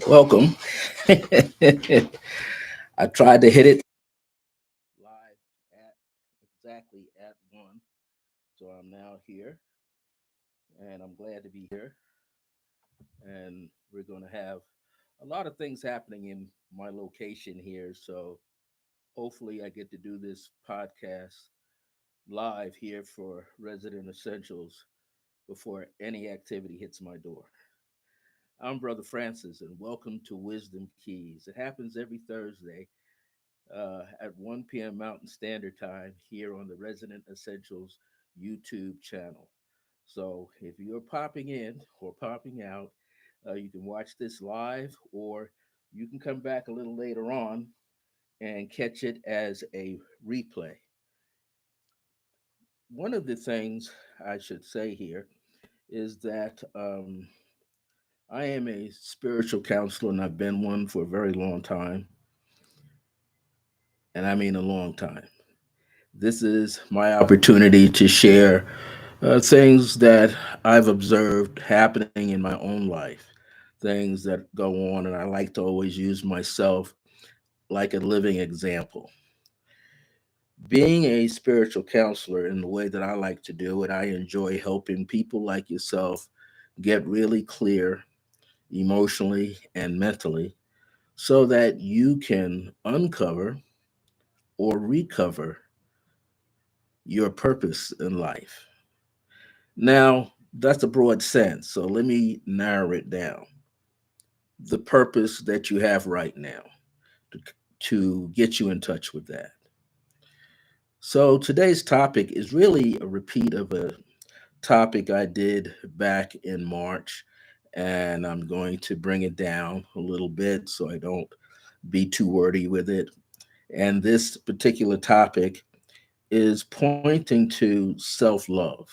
Welcome. I tried to hit it live at exactly at one, so I'm now here, and I'm glad to be here. And we're going to have a lot of things happening in my location here, so hopefully I get to do this podcast live here for Resident Essentials before any activity hits my door. I'm Brother Francis, and welcome to Wisdom Keys. It happens every Thursday at 1 p.m. Mountain Standard Time here on the Resident Essentials YouTube channel. So if you're popping in or popping out, you can watch this live or you can come back a little later on and catch it as a replay. One of the things I should say here is that I am a spiritual counselor and I've been one for a very long time. And I mean a long time. This is my opportunity to share things that I've observed happening in my own life, things that go on, and I like to always use myself like a living example. Being a spiritual counselor in the way that I like to do it, I enjoy helping people like yourself get really clear emotionally and mentally so that you can uncover or recover your purpose in life. Now, that's a broad sense, so let me narrow it down. The purpose that you have right now to, to get you in touch with that. So, today's topic is really a repeat of a topic I did back in March, and I'm going to bring it down a little bit so I don't be too wordy with it. And this particular topic is pointing to self love.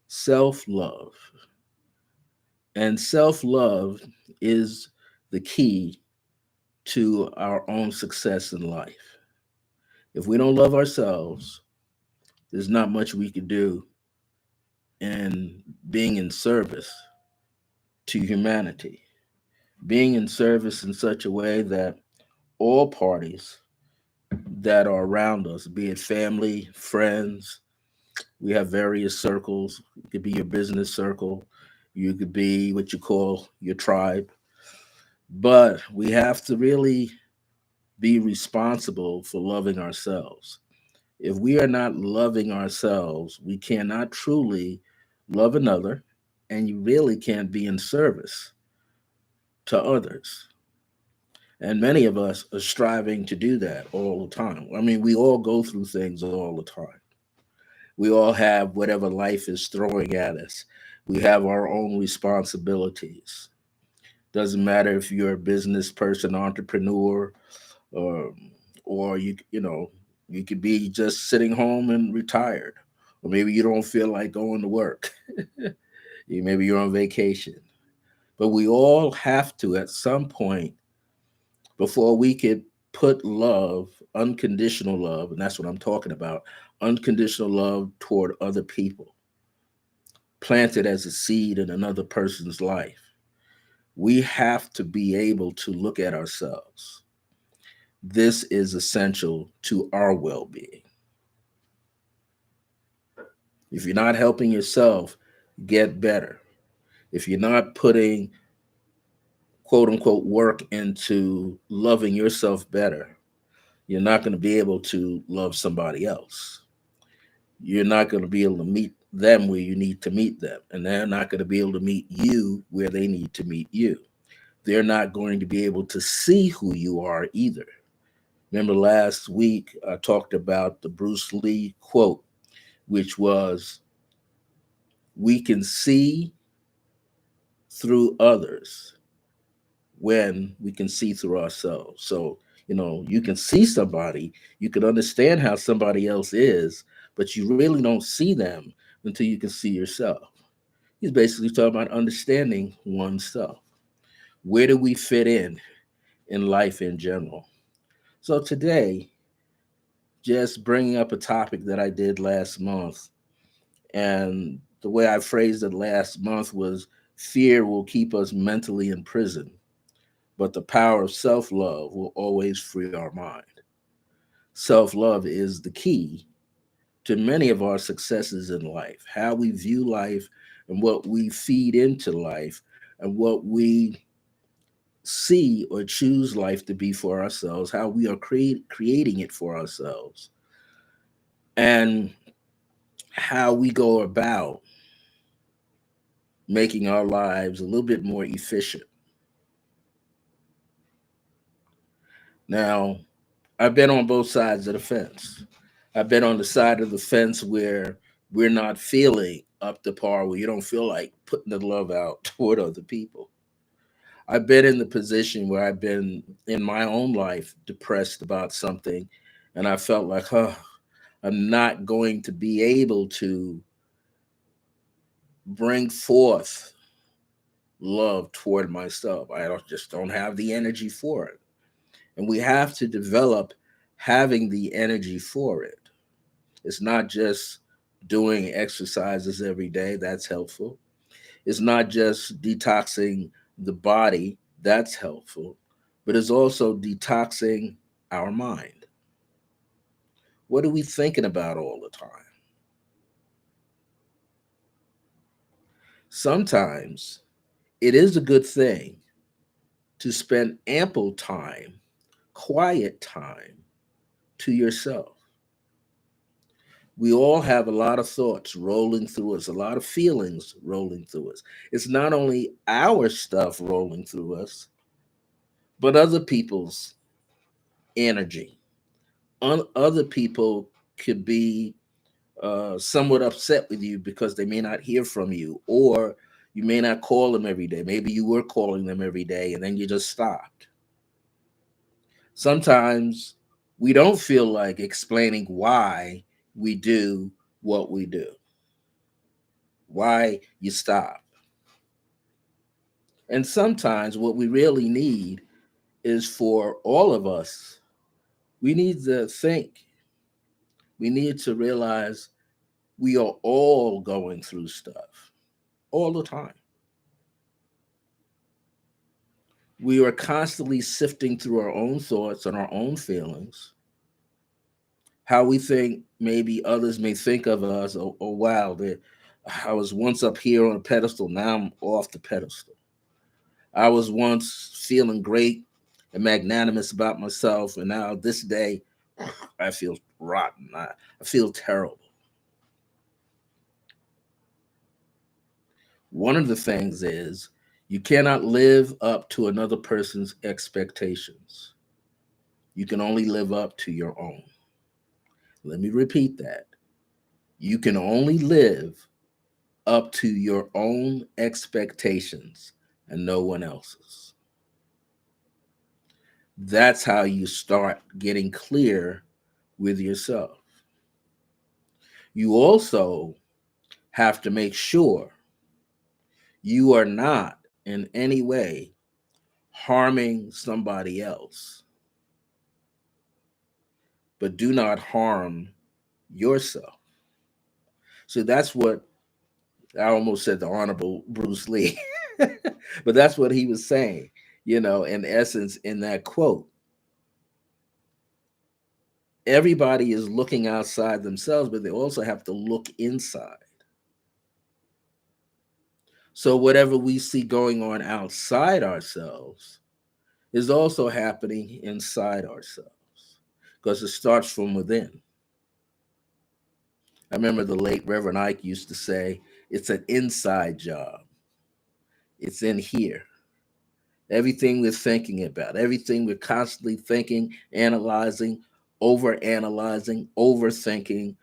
Self love. And self love is the key to our own success in life. If we don't love ourselves, there's not much we can do in being in service to humanity, being in service in such a way that all parties that are around us, be it family, friends, we have various circles. It could be your business circle, you could be what you call your tribe, but we have to really be responsible for loving ourselves. If we are not loving ourselves, we cannot truly love another, and you really can't be in service to others. And many of us are striving to do that all the time. I mean, we all go through things all the time. We all have whatever life is throwing at us. We have our own responsibilities. Doesn't matter if you're a business person, entrepreneur, or you could be just sitting home and retired, or maybe you don't feel like going to work. Maybe you're on vacation, but we all have to at some point before we could put love, unconditional love, and that's what I'm talking about, unconditional love toward other people, planted as a seed in another person's life. We have to be able to look at ourselves. This is essential to our well being. If you're not helping yourself get better, if you're not putting quote unquote work into loving yourself better, you're not going to be able to love somebody else. You're not going to be able to meet them where you need to meet them, and they're not going to be able to meet you where they need to meet you. They're not going to be able to see who you are either. Remember last week I talked about the Bruce Lee quote, which was, we can see through others when we can see through ourselves. So, you can see somebody, you can understand how somebody else is, but you really don't see them until you can see yourself. He's basically talking about understanding oneself. Where do we fit in life in general? So today, just bringing up a topic that I did last month, and the way I phrased it last month was Fear will keep us mentally in prison, but the power of self love will always free our mind. Self love is the key to many of our successes in life. How we view life and what we feed into life and what we see or choose life to be for ourselves, how we are creating it for ourselves, and how we go about making our lives a little bit more efficient. Now, I've been on both sides of the fence. I've been on the side of the fence where we're not feeling up to par, where you don't feel like putting the love out toward other people. I've been in the position where I've been in my own life depressed about something, and I felt like, huh, I'm not going to be able to bring forth love toward myself. Just don't have the energy for it. And we have to develop having the energy for it. It's not just doing exercises every day, that's helpful. It's not just detoxing the body, that's helpful, but it's also detoxing our mind. What are we thinking about all the time? Sometimes it is a good thing to spend ample time, quiet time to yourself. We all have a lot of thoughts rolling through us, a lot of feelings rolling through us. It's not only our stuff rolling through us, but other people's energy. Other people could be somewhat upset with you because they may not hear from you, or you may not call them every day. Maybe you were calling them every day and then you just stopped. Sometimes we don't feel like explaining why we do what we do, why you stop. And sometimes what we really need is for all of us, we need to think, we need to realize we are all going through stuff all the time. We are constantly sifting through our own thoughts and our own feelings, how we think maybe others may think of us. Oh, wow, I was once up here on a pedestal, now I'm off the pedestal. I was once feeling great and magnanimous about myself, and now this day I feel rotten. I feel terrible. One of the things is you cannot live up to another person's expectations. You can only live up to your own. Let me repeat that. You can only live up to your own expectations and no one else's. That's how you start getting clear with yourself. You also have to make sure you are not in any way harming somebody else, but do not harm yourself. So that's what I almost said, the Honorable Bruce Lee, but that's what he was saying, in essence, in that quote. Everybody is looking outside themselves, but they also have to look inside. So whatever we see going on outside ourselves is also happening inside ourselves because it starts from within. I remember the late Reverend Ike used to say, it's an inside job. It's in here. Everything we're thinking about, everything we're constantly thinking, analyzing, over analyzing, overthinking,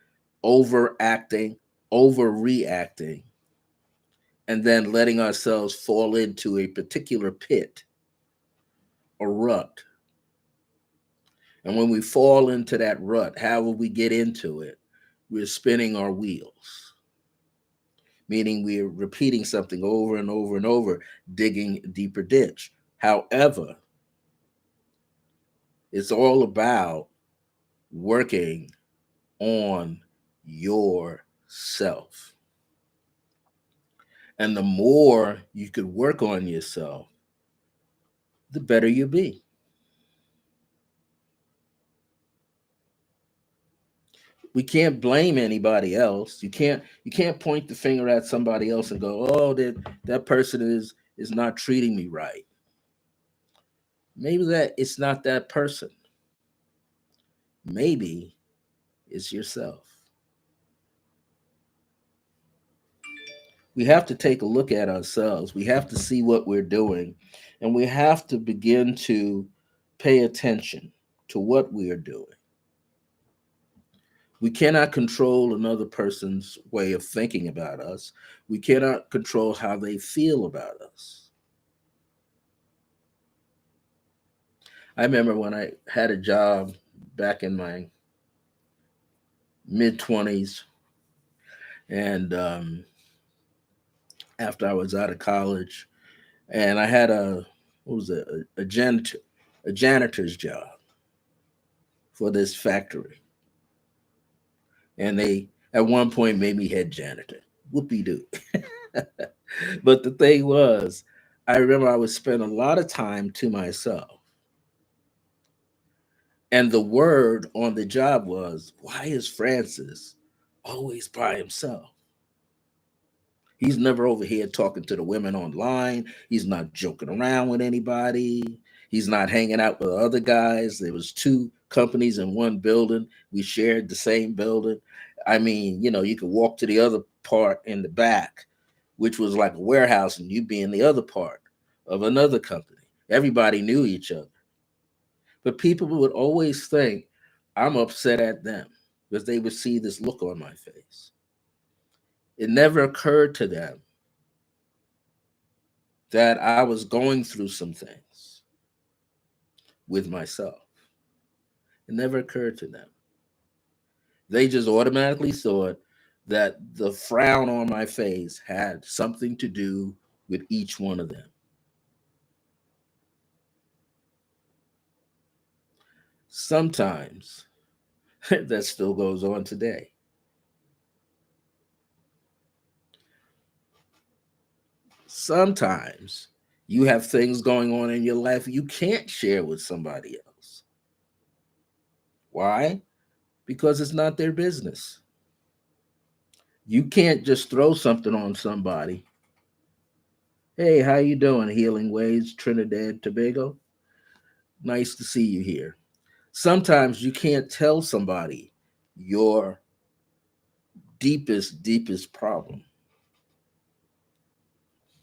overacting, overreacting, and then letting ourselves fall into a particular pit, a rut. And when we fall into that rut, how will we get into it? We're spinning our wheels, meaning we're repeating something over and over and over, digging a deeper ditch. However, it's all about working on yourself. And the more you could work on yourself, the better you'll be. We can't blame anybody else. You can't point the finger at somebody else and go, "Oh, that person is not treating me right." Maybe that it's not that person. Maybe it's yourself. We have to take a look at ourselves. We have to see what we're doing, and we have to begin to pay attention to what we are doing. We cannot control another person's way of thinking about us. We cannot control how they feel about us. I remember when I had a job back in my mid 20s, and after I was out of college, and I had what was it, a janitor's job for this factory, and they at one point made me head janitor. Whoopie doo. But the thing was, I remember I would spend a lot of time to myself. And the word on the job was, why is Francis always by himself? He's never over here talking to the women online. He's not joking around with anybody. He's not hanging out with other guys. There was two companies in one building. We shared the same building. I mean, you could walk to the other part in the back, which was like a warehouse, and you'd be in the other part of another company. Everybody knew each other. But people would always think I'm upset at them because they would see this look on my face. It never occurred to them that I was going through some things with myself. It never occurred to them. They just automatically thought that the frown on my face had something to do with each one of them. Sometimes that still goes on today. Sometimes you have things going on in your life you can't share with somebody else. Why? Because it's not their business. You can't just throw something on somebody. Hey, how you doing? Healing Ways, Trinidad, Tobago. Nice to see you here. Sometimes you can't tell somebody your deepest problem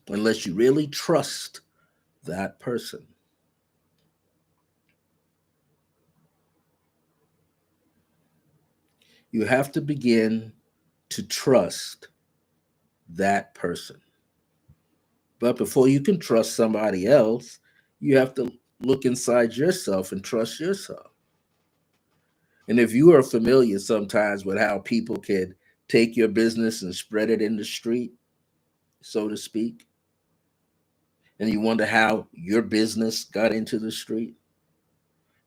unless you really trust that person. You have to begin to trust that person. But before you can trust somebody else, you have to look inside yourself and trust yourself. And if you are familiar sometimes with how people can take your business and spread it in the street, so to speak, and you wonder how your business got into the street,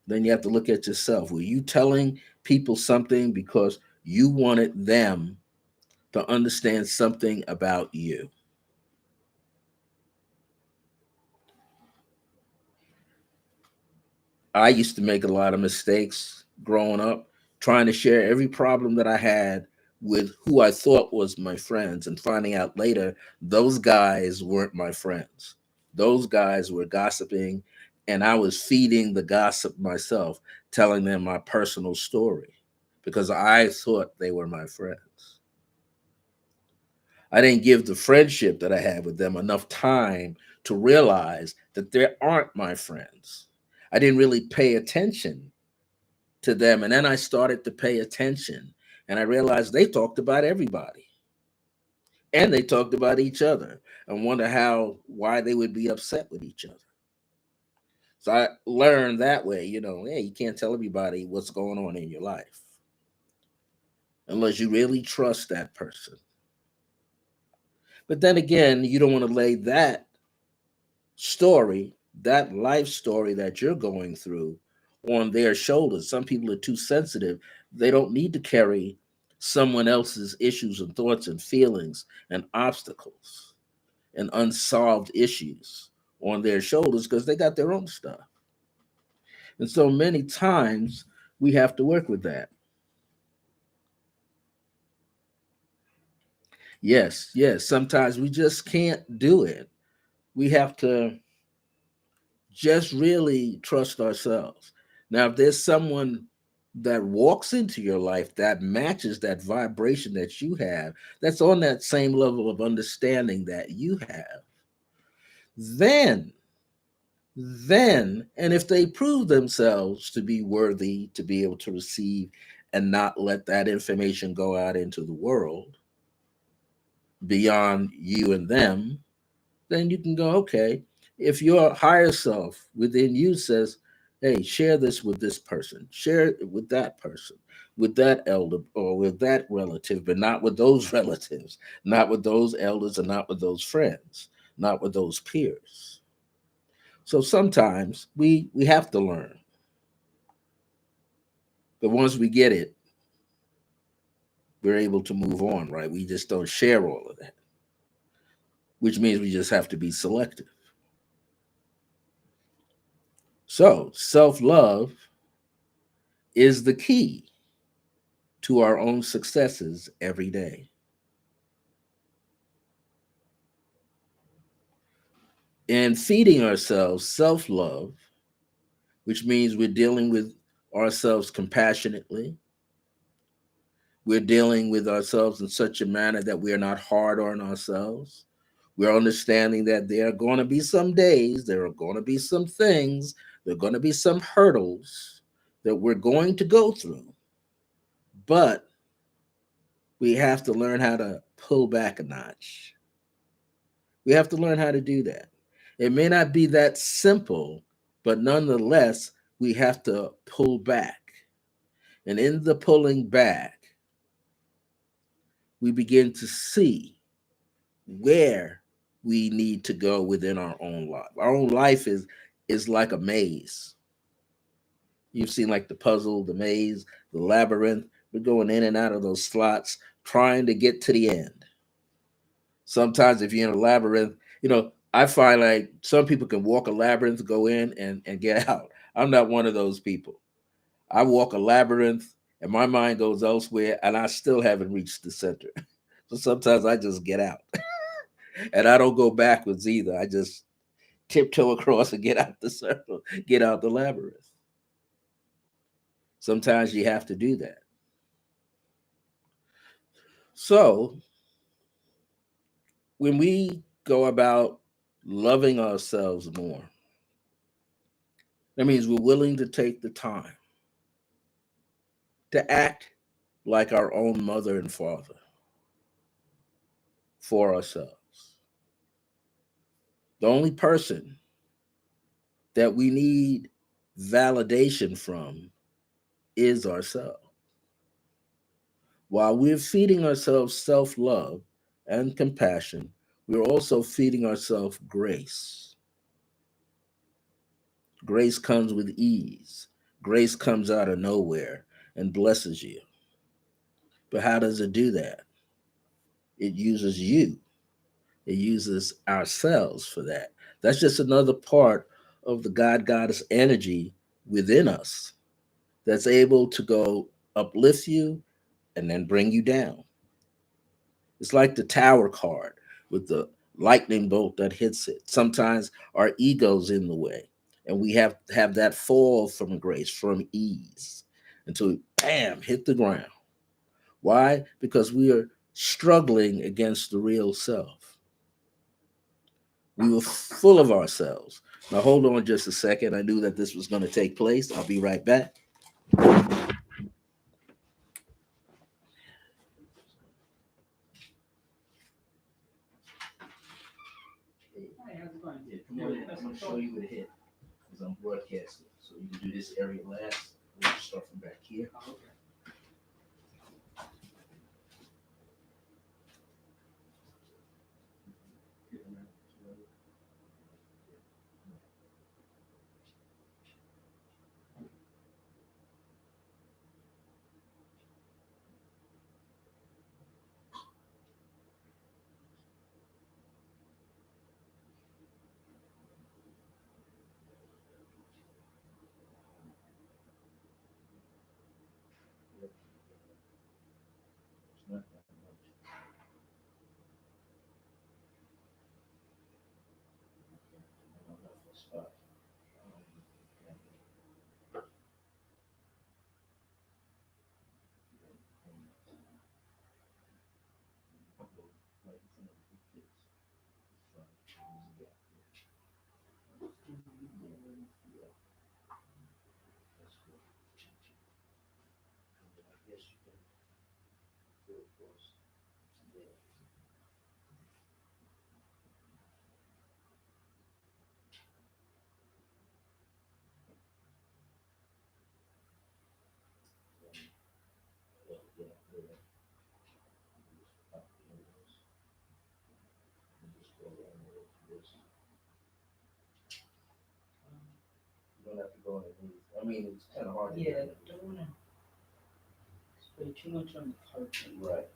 then you have to look at yourself. Were you telling people something because you wanted them to understand something about you? I used to make a lot of mistakes growing up, trying to share every problem that I had with who I thought was my friends, and finding out later those guys weren't my friends. Those guys were gossiping, and I was feeding the gossip myself, telling them my personal story because I thought they were my friends. I didn't give the friendship that I had with them enough time to realize that they aren't my friends. I didn't really pay attention to them. And then I started to pay attention, and I realized they talked about everybody and they talked about each other, and wonder why they would be upset with each other. So I learned that way, hey, you can't tell everybody what's going on in your life unless you really trust that person. But then again, you don't want to lay that story, that life story that you're going through, on their shoulders. Some people are too sensitive. They don't need to carry someone else's issues and thoughts and feelings and obstacles. and unsolved issues on their shoulders because they got their own stuff. And so many times we have to work with that. Yes, yes. Sometimes we just can't do it. We have to just really trust ourselves. Now, if there's someone that walks into your life that matches that vibration that you have, that's on that same level of understanding that you have, then, and if they prove themselves to be worthy to be able to receive and not let that information go out into the world beyond you and them, then you can go, okay, if your higher self within you says, hey, share this with this person, share it with that person, with that elder or with that relative, but not with those relatives, not with those elders, and not with those friends, not with those peers. So sometimes we have to learn. But once we get it, we're able to move on, right? We just don't share all of that, which means we just have to be selective. So self love is the key to our own successes every day. And feeding ourselves self love, which means we're dealing with ourselves compassionately, we're dealing with ourselves in such a manner that we're not hard on ourselves. We're understanding that there are going to be some days, there are going to be some things, there are going to be some hurdles that we're going to go through. But we have to learn how to pull back a notch. We have to learn how to do that. It may not be that simple, but nonetheless, we have to pull back. And in the pulling back, we begin to see where we need to go within our own life. Our own life is like a maze. You've seen like the puzzle, the maze, the labyrinth. We're going in and out of those slots, trying to get to the end. Sometimes if you're in a labyrinth, I find like some people can walk a labyrinth, go in and get out. I'm not one of those people. I walk a labyrinth and my mind goes elsewhere and I still haven't reached the center. So sometimes I just get out and I don't go backwards either. I just tiptoe across and get out the circle, get out the labyrinth. Sometimes you have to do that. So when we go about loving ourselves more, that means we're willing to take the time to act like our own mother and father for ourselves. The only person that we need validation from is ourselves. While we're feeding ourselves self love and compassion, we're also feeding ourselves grace. Grace comes with ease, grace comes out of nowhere and blesses you. But how does it do that? It uses you. It uses ourselves for that. That's just another part of the God Goddess energy within us that's able to go uplift you and then bring you down. It's like the tower card with the lightning bolt that hits it. Sometimes our ego's in the way, and we have to have that fall from grace, from ease, until we bam hit the ground. Why? Because we are struggling against the real self. We were full of ourselves. Now, hold on just a second. I knew that this was going to take place. I'll be right back. Hey, how's it going? Yeah, come on in. I'm going to show you what it hit because I'm broadcasting. So you can do this area last. We'll start from back here. Oh, okay. You don't have to go underneath. I mean, it's kind of hard to Yeah, get don't wanna spray too much on the carpet. right.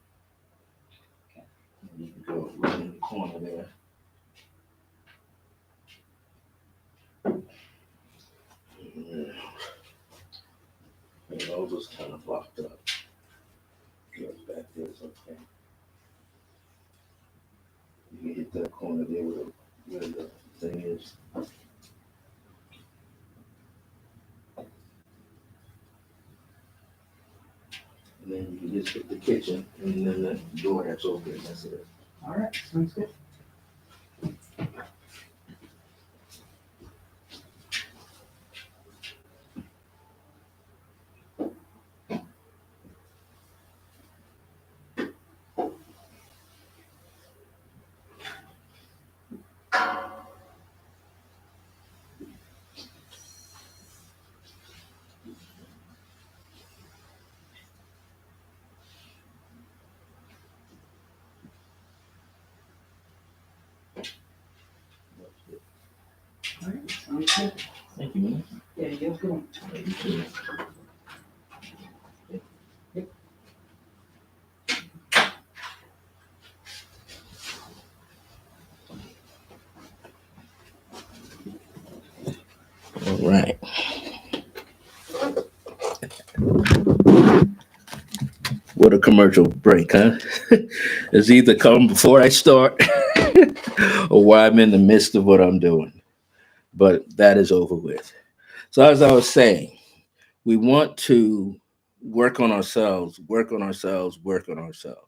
Okay. You can go right in the corner there. Yeah. And those was kind of blocked up. Yeah, back there is okay. You can hit that corner there where the thing is. And then you can just hit the kitchen and then the door that's open. That's it. All right, sounds good. All right, sounds good. Thank you, man. Yeah, you have a good one. Thank you too. All right. What a commercial break, huh? It's either come before I start or while I'm in the midst of what I'm doing. But that is over with. So, as I was saying, we want to work on ourselves, work on ourselves, work on ourselves.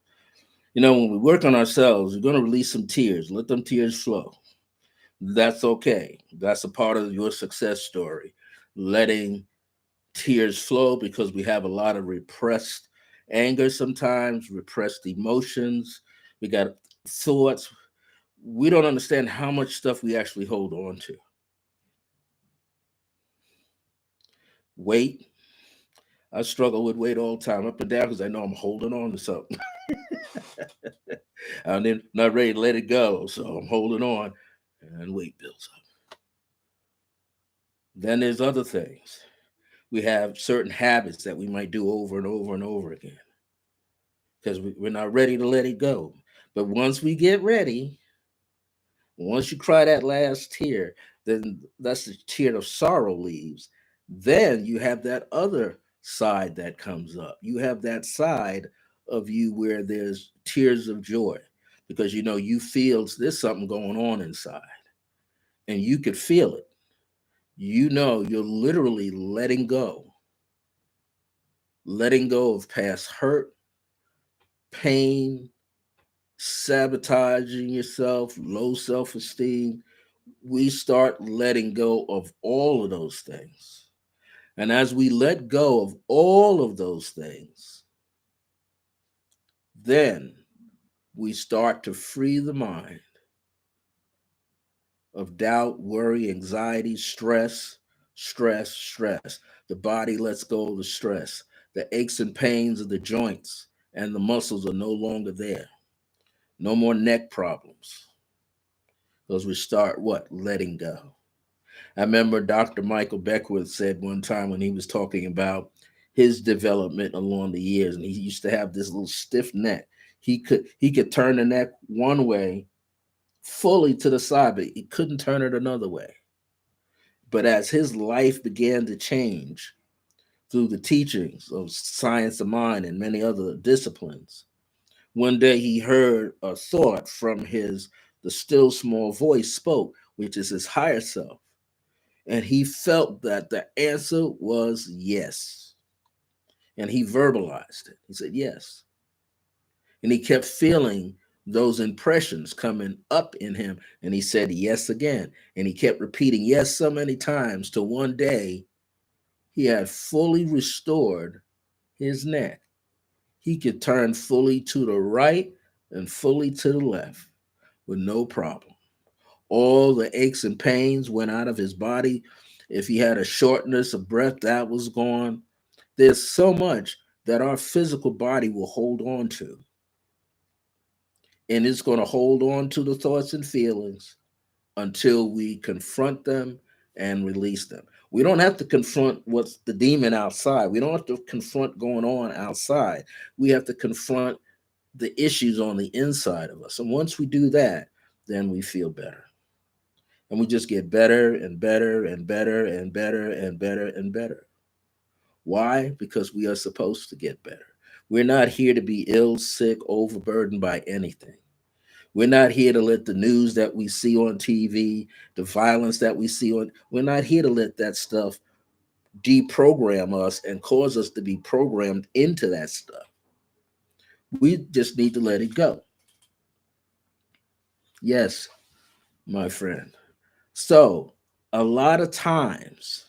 You know, when we work on ourselves, we're going to release some tears. Let them tears flow. That's okay. That's a part of your success story. Letting tears flow because we have a lot of repressed anger sometimes, repressed emotions. We got thoughts. We don't understand how much stuff we actually hold on to. Weight. I struggle with weight all the time, up and down, because I know I'm holding on to something. I'm then not ready to let it go, so I'm holding on, and weight builds up. Then there's other things. We have certain habits that we might do over and over and over again because we're not ready to let it go. But once we get ready, once you cry that last tear, then that's the tear of sorrow leaves. Then you have that other side that comes up. You have that side of you where there's tears of joy because you know you feel there's something going on inside and you could feel it. You know you're literally letting go of past hurt, pain, sabotaging yourself, low self esteem. We start letting go of all of those things. And as we let go of all of those things, then we start to free the mind of doubt, worry, anxiety, stress. The body lets go of the stress. The aches and pains of the joints and the muscles are no longer there. No more neck problems because we start what? Letting go. I remember Dr. Michael Beckwith said one time when he was talking about his development along the years, and he used to have this little stiff neck. He could turn the neck one way fully to the side, but he couldn't turn it another way. But as his life began to change through the teachings of science of mind and many other disciplines, one day he heard a thought from his the still small voice spoke, which is his higher self. And he felt that the answer was yes. And he verbalized it. He said yes. And he kept feeling those impressions coming up in him. And he said yes again. And he kept repeating yes so many times till one day he had fully restored his neck. He could turn fully to the right and fully to the left with no problem. All the aches and pains went out of his body. If he had a shortness of breath, that was gone. There's so much that our physical body will hold on to, and it's going to hold on to the thoughts and feelings until we confront them and release them. We don't have to confront what's the demon outside. We don't have to confront going on outside. We have to confront the issues on the inside of us. And once we do that, then we feel better. And we just get better and better and better and better and better and better. Why? Because we are supposed to get better. We're not here to be ill, sick, overburdened by anything. We're not here to let the news that we see on TV, the violence that we see on, we're not here to let that stuff deprogram us and cause us to be programmed into that stuff. We just need to let it go. Yes, my friend. So, a lot of times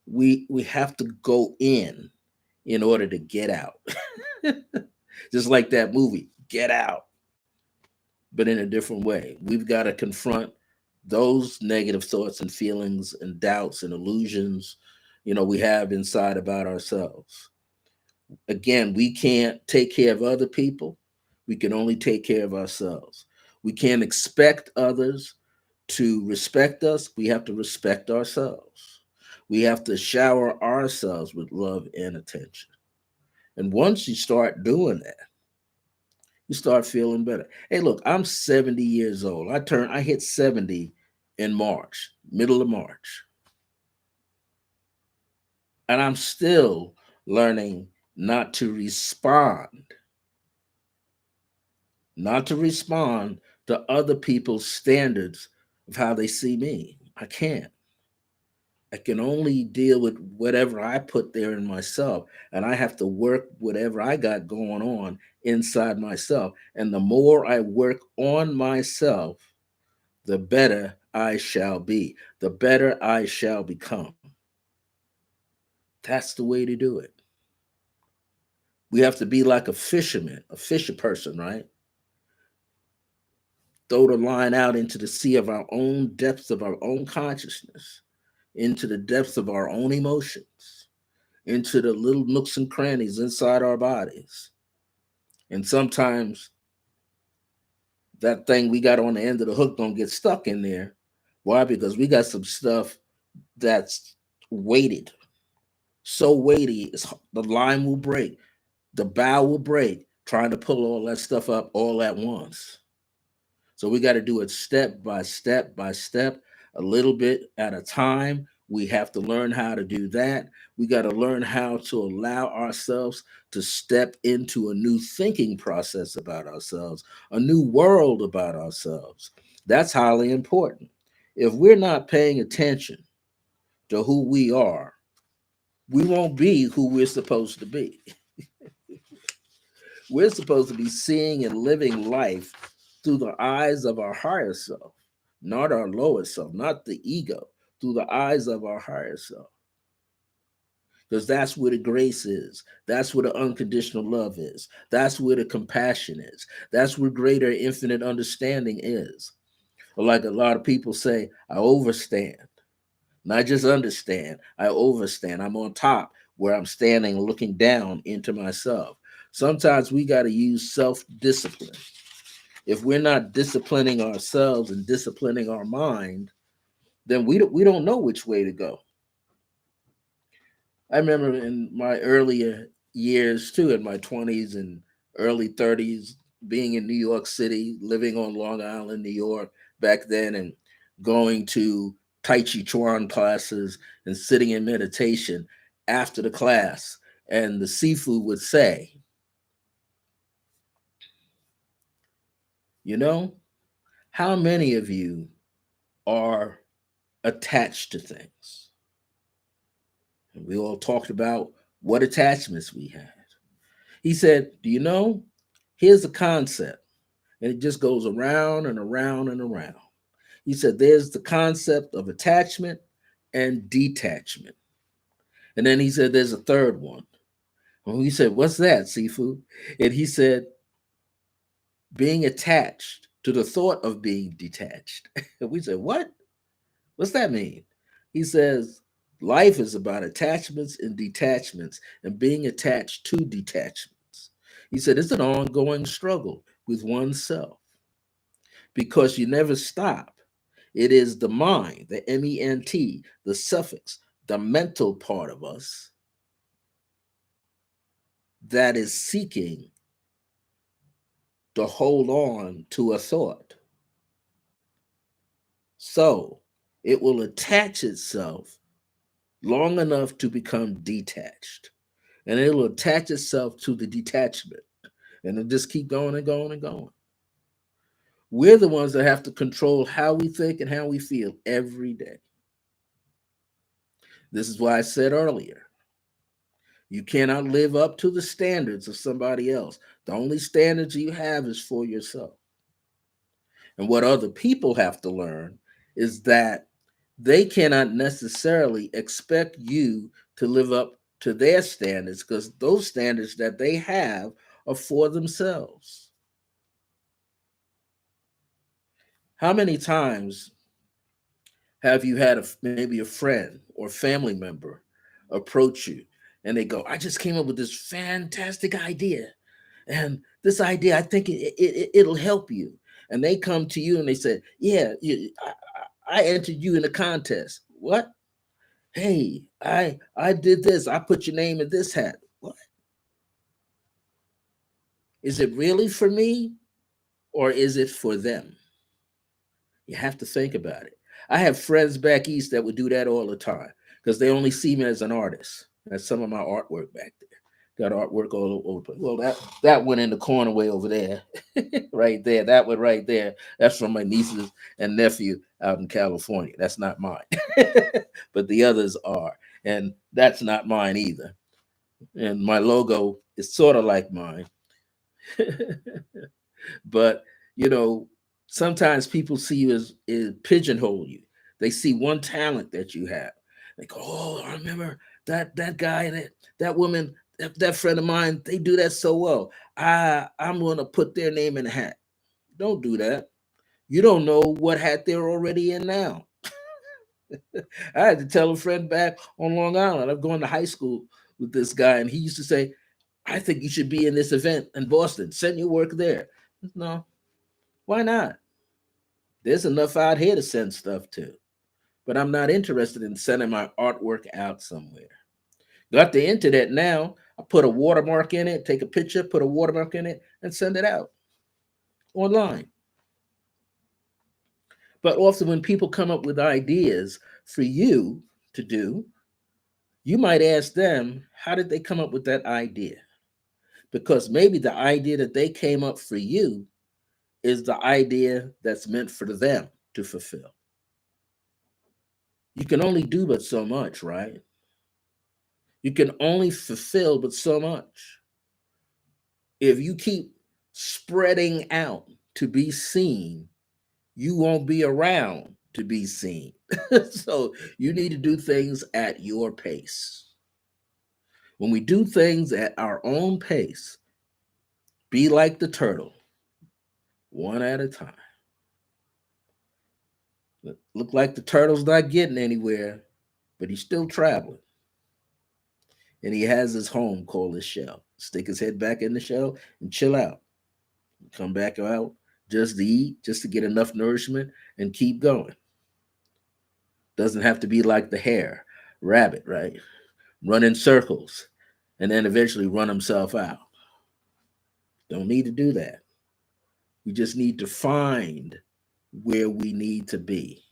we have to go in order to get out. Just like that movie, Get Out, but in a different way. We've got to confront those negative thoughts and feelings and doubts and illusions, we have inside about ourselves. Again, we can't take care of other people. We can only take care of ourselves. We can't expect others to respect us. We have to respect ourselves. We have to shower ourselves with love and attention. And once you start doing that, you start feeling better. Hey, look, I'm 70 years old. I hit 70 in March, middle of March. And I'm still learning not to respond, not to respond to other people's standards of how they see me. I can't. I can only deal with whatever I put there in myself, and I have to work whatever I got going on inside myself. And the more I work on myself, the better I shall be, the better I shall become. That's the way to do it. We have to be like a fisherman, a fisher person, right? Throw the line out into the sea of our own depths of our own consciousness, into the depths of our own emotions, into the little nooks and crannies inside our bodies. And sometimes that thing we got on the end of the hook don't get stuck in there. Why? Because we got some stuff that's weighted, so weighty, the line will break, the bow will break, trying to pull all that stuff up all at once. So we got to do it step by step by step, a little bit at a time. We have to learn how to do that. We got to learn how to allow ourselves to step into a new thinking process about ourselves, a new world about ourselves. That's highly important. If we're not paying attention to who we are, we won't be who we're supposed to be. We're supposed to be seeing and living life through the eyes of our higher self, not our lower self, not the ego, through the eyes of our higher self. Because that's where the grace is. That's where the unconditional love is. That's where the compassion is. That's where greater infinite understanding is. Or like a lot of people say, I overstand. Not just understand, I overstand. I'm on top where I'm standing looking down into myself. Sometimes we got to use self discipline. If we're not disciplining ourselves and disciplining our mind, then we don't know which way to go. I remember in my earlier years too, in my 20s and early 30s, being in New York City, living on Long Island, New York back then, and going to Tai Chi Chuan classes and sitting in meditation after the class. And the Sifu would say, you know, how many of you are attached to things. And we all talked about what attachments we had. He said, do you know? Here's a concept. And it just goes around and around and around. He said, there's the concept of attachment and detachment. And then he said, there's a third one. And we said, what's that, Seafood? And he said, being attached to the thought of being detached. And we said, what? What's that mean? He says, life is about attachments and detachments and being attached to detachments. He said, it's an ongoing struggle with oneself because you never stop. It is the mind, the ment, the suffix, the mental part of us that is seeking to hold on to a thought. So it will attach itself long enough to become detached. And it will attach itself to the detachment. And it'll just keep going and going and going. We're the ones that have to control how we think and how we feel every day. This is why I said earlier, you cannot live up to the standards of somebody else. The only standards you have is for yourself. And what other people have to learn is that they cannot necessarily expect you to live up to their standards because those standards that they have are for themselves. How many times have you had maybe a friend or family member approach you and they go, I just came up with this fantastic idea. And this idea, I think it'll help you. And they come to you and they say, yeah, I entered you in a contest. What? Hey, I did this. I put your name in this hat. What? Is it really for me or is it for them? You have to think about it. I have friends back east that would do that all the time because they only see me as an artist. That's some of my artwork back there. Got artwork all over the place. Well, that went in the corner way over there, right there. That one right there. That's from my nieces and nephew out in California. That's not mine, but the others are, and that's not mine either. And my logo is sort of like mine, but you know, sometimes people see you as pigeonhole you. They see one talent that you have. They go, "Oh, I remember that guy, that woman, that friend of mine. They do that so well. I'm going to put their name in a hat." Don't do that. You don't know what hat they're already in now. I had to tell a friend back on Long Island. I'm going to high school with this guy, and he used to say, "I think you should be in this event in Boston. Send your work there." No, why not? There's enough out here to send stuff to, but I'm not interested in sending my artwork out somewhere. Got the internet now. I put a watermark in it, take a picture, put a watermark in it, and send it out online. But often when people come up with ideas for you to do, you might ask them, how did they come up with that idea? Because maybe the idea that they came up for you is the idea that's meant for them to fulfill. You can only do but so much, right? You can only fulfill but so much. If you keep spreading out to be seen, you won't be around to be seen. So you need to do things at your pace. When we do things at our own pace, be like the turtle, one at a time. Look like the turtle's not getting anywhere, but he's still traveling. And he has his home called his shell. Stick his head back in the shell and chill out. Come back out just to eat, just to get enough nourishment and keep going. Doesn't have to be like the hare, rabbit, right? Run in circles and then eventually run himself out. Don't need to do that. We just need to find where we need to be.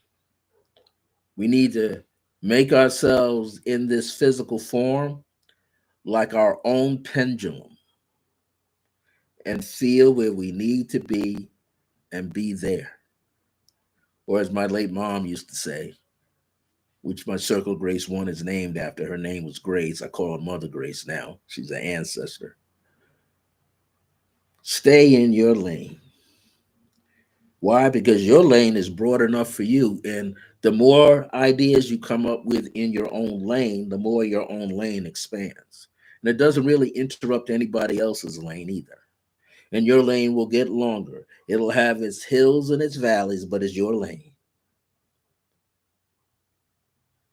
We need to make ourselves in this physical form like our own pendulum and feel where we need to be and be there. Or as my late mom used to say, which my Circle Grace one is named after. Her name was Grace. I call her Mother Grace now. She's an ancestor. Stay in your lane. Why? Because your lane is broad enough for you. And the more ideas you come up with in your own lane, the more your own lane expands. And it doesn't really interrupt anybody else's lane either. And your lane will get longer. It'll have its hills and its valleys, but it's your lane.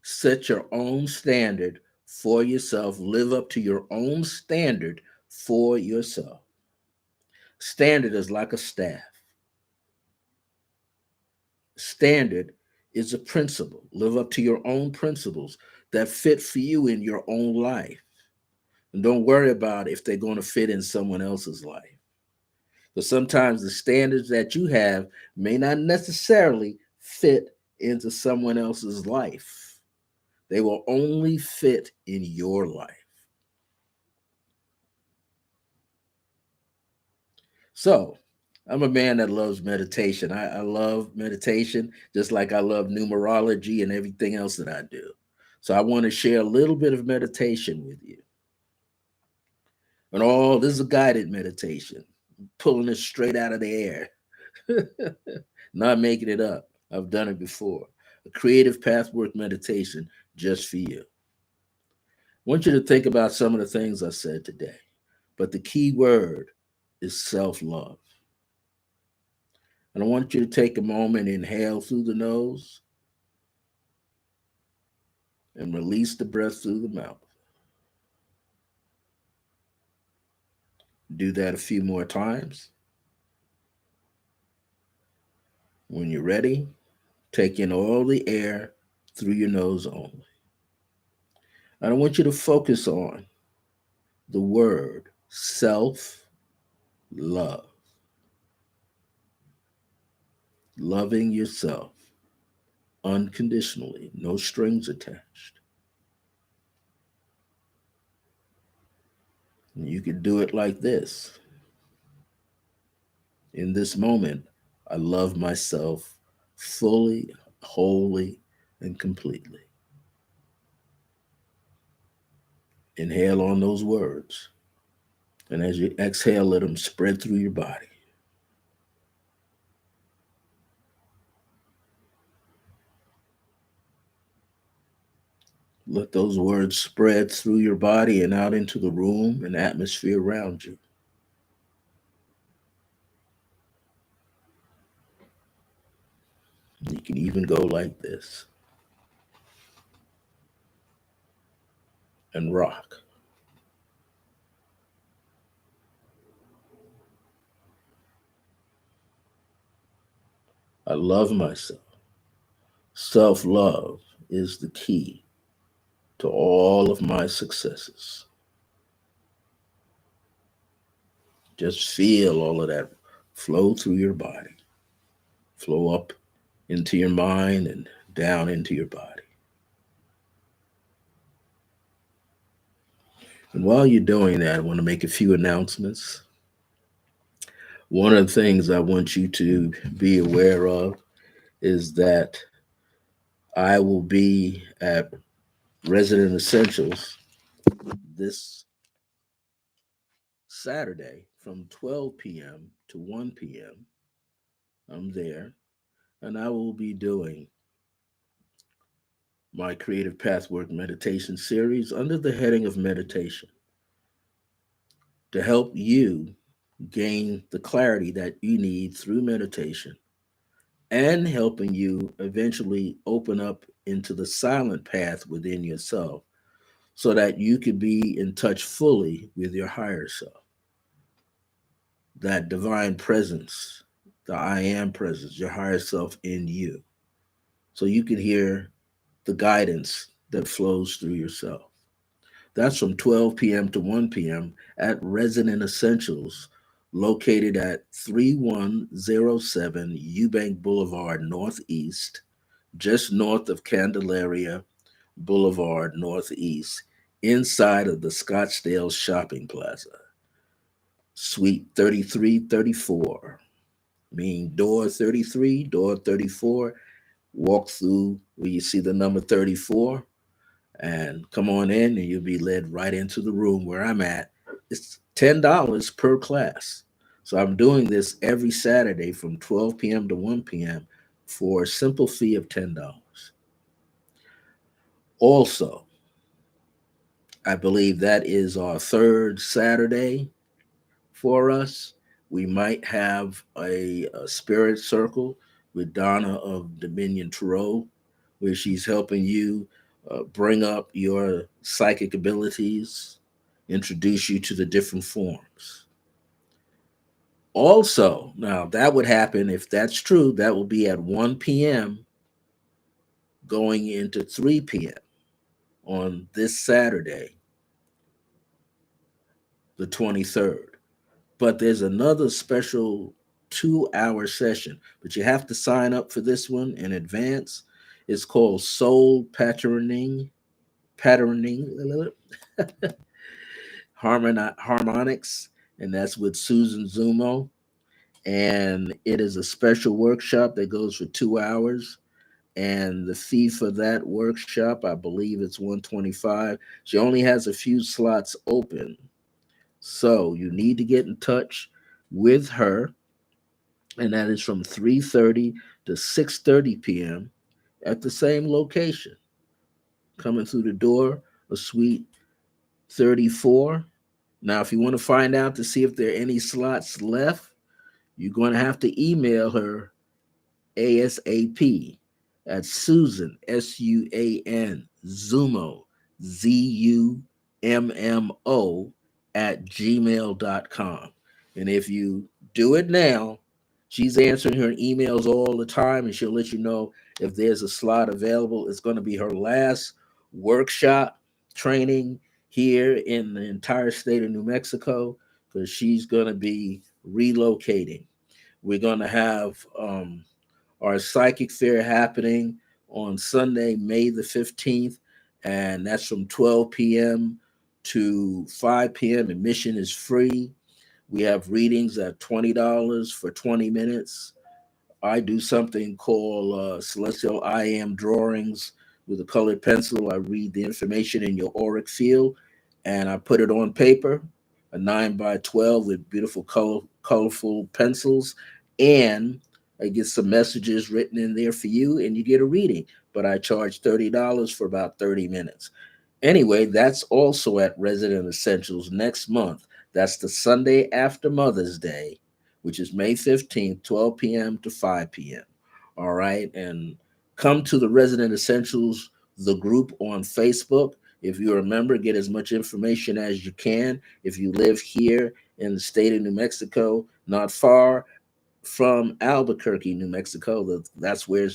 Set your own standard for yourself. Live up to your own standard for yourself. Standard is like a staff. Standard is a principle. Live up to your own principles that fit for you in your own life. And don't worry about if they're going to fit in someone else's life. Because sometimes the standards that you have may not necessarily fit into someone else's life. They will only fit in your life. So, I'm a man that loves meditation. I love meditation just like I love numerology and everything else that I do. So, I want to share a little bit of meditation with you. And this is a guided meditation, pulling it straight out of the air, not making it up. I've done it before. A creative pathwork meditation just for you. I want you to think about some of the things I said today, but the key word is self love. And I want you to take a moment, inhale through the nose, and release the breath through the mouth. Do that a few more times. When you're ready, take in all the air through your nose only. And I want you to focus on the word self love. Loving yourself unconditionally, no strings attached. And you can do it like this. In this moment, I love myself fully, wholly, and completely. Inhale on those words. And as you exhale, let them spread through your body. Let those words spread through your body and out into the room and atmosphere around you. You can even go like this and rock. I love myself. Self love is the key to all of my successes. Just feel all of that flow through your body, flow up into your mind and down into your body. And while you're doing that, I want to make a few announcements. One of the things I want you to be aware of is that I will be at Resident Essentials this Saturday from 12 p.m. to 1 p.m. I'm there, and I will be doing my Creative Pathwork meditation series under the heading of meditation to help you gain the clarity that you need through meditation and helping you eventually open up into the silent path within yourself so that you could be in touch fully with your higher self, that divine presence, the I am presence, your higher self in you, so you can hear the guidance that flows through yourself. That's from 12 p.m. to 1 p.m. at Resonant Essentials, located at 3107 Eubank Boulevard Northeast, just north of Candelaria Boulevard Northeast, inside of the Scottsdale Shopping Plaza, Suite 3334, meaning door 33, door 34, walk through where you see the number 34 and come on in, and you'll be led right into the room where I'm at. It's $10 per class. So I'm doing this every Saturday from 12 p.m. to 1 p.m. for a simple fee of $10. Also, I believe that is our third Saturday for us. We might have a spirit circle with Donna of Dominion Tarot, where she's helping you bring up your psychic abilities, introduce you to the different forms. Also, now that would happen if that's true, that will be at 1 p.m. going into 3 p.m. on this Saturday, the 23rd. But there's another special 2 hour session, but you have to sign up for this one in advance. It's called Soul Patterning Harmonics, and that's with Susan Zumo. And it is a special workshop that goes for 2 hours. And the fee for that workshop, I believe it's 125. She only has a few slots open. So you need to get in touch with her, and that is from 3:30 to 6:30 p.m. at the same location. Coming through the door, a suite 34. Now, if you want to find out to see if there are any slots left, you're going to have to email her ASAP at Susan, Suan, Zumo, Zummo, at gmail.com. And if you do it now, she's answering her emails all the time, and she'll let you know if there's a slot available. It's going to be her last workshop training here in the entire state of New Mexico, because she's going to be relocating. We're going to have our psychic fair happening on Sunday, May the 15th, and that's from 12 p.m. to 5 p.m. Admission is free. We have readings at $20 for 20 minutes. I do something called celestial I am drawings with a colored pencil. I read the information in your auric field and I put it on paper, a 9 by 12 with beautiful colorful pencils. And I get some messages written in there for you, and you get a reading. But I charge $30 for about 30 minutes. Anyway, that's also at Resident Essentials next month. That's the Sunday after Mother's Day, which is May 15th, 12 p.m. to 5 p.m. All right. And come to the Resident Essentials, the group on Facebook. If you're a member, get as much information as you can. If you live here in the state of New Mexico, not far from Albuquerque, New Mexico, that's where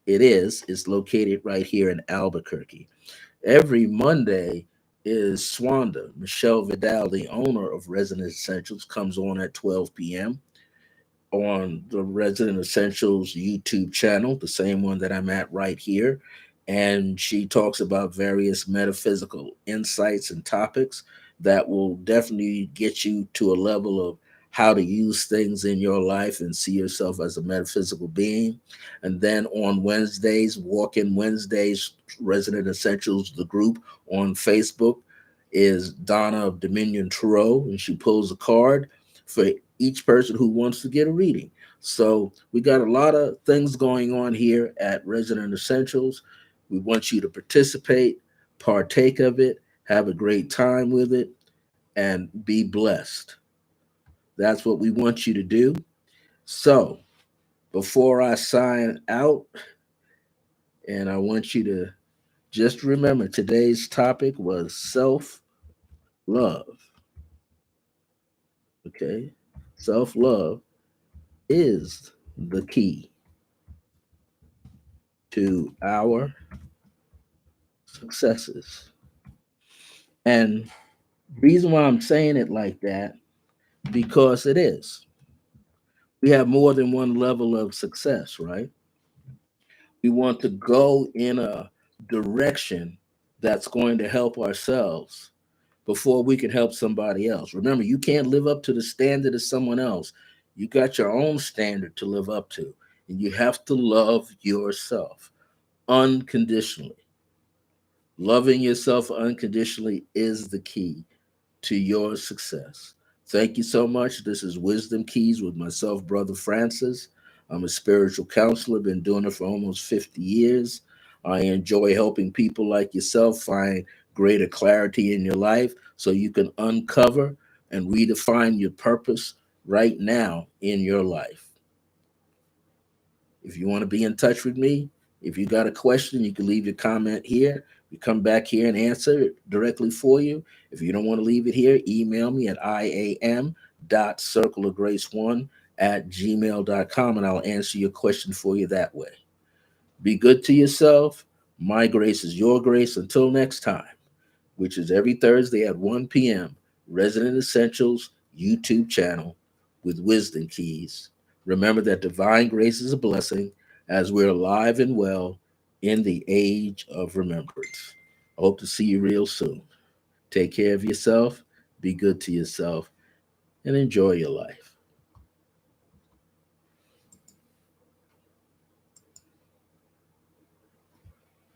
it is. It's located right here in Albuquerque. Every Monday is Swanda. Michelle Vidal, the owner of Resident Essentials, comes on at 12 p.m. on the Resident Essentials YouTube channel, the same one that I'm at right here. And she talks about various metaphysical insights and topics that will definitely get you to a level of how to use things in your life and see yourself as a metaphysical being. And then on Wednesdays, Walk In Wednesdays, Resident Essentials, the group on Facebook, is Donna of Dominion Tarot, and she pulls a card for each person who wants to get a reading. So we got a lot of things going on here at Resident Essentials. We want you to participate, partake of it, have a great time with it, and be blessed. That's what we want you to do. So before I sign out, and I want you to just remember today's topic was self love. Okay. Self love is the key to our successes. And reason why I'm saying it like that, because it is. We have more than one level of success, right? We want to go in a direction that's going to help ourselves before we can help somebody else. Remember, you can't live up to the standard of someone else. You got your own standard to live up to. And you have to love yourself unconditionally. Loving yourself unconditionally is the key to your success. Thank you so much. This is Wisdom Keys with myself, Brother Francis. I'm a spiritual counselor, been doing it for almost 50 years. I enjoy helping people like yourself find greater clarity in your life so you can uncover and redefine your purpose right now in your life. If you want to be in touch with me, if you got a question, you can leave your comment here. We come back here and answer it directly for you. If you don't want to leave it here, email me at iam.circleofgrace1 at gmail.com and I'll answer your question for you that way. Be good to yourself. My grace is your grace. Until next time, which is every Thursday at 1 p.m., Resident Essentials YouTube channel with Wisdom Keys. Remember that divine grace is a blessing as we're alive and well in the age of remembrance. I hope to see you real soon. Take care of yourself, be good to yourself, and enjoy your life.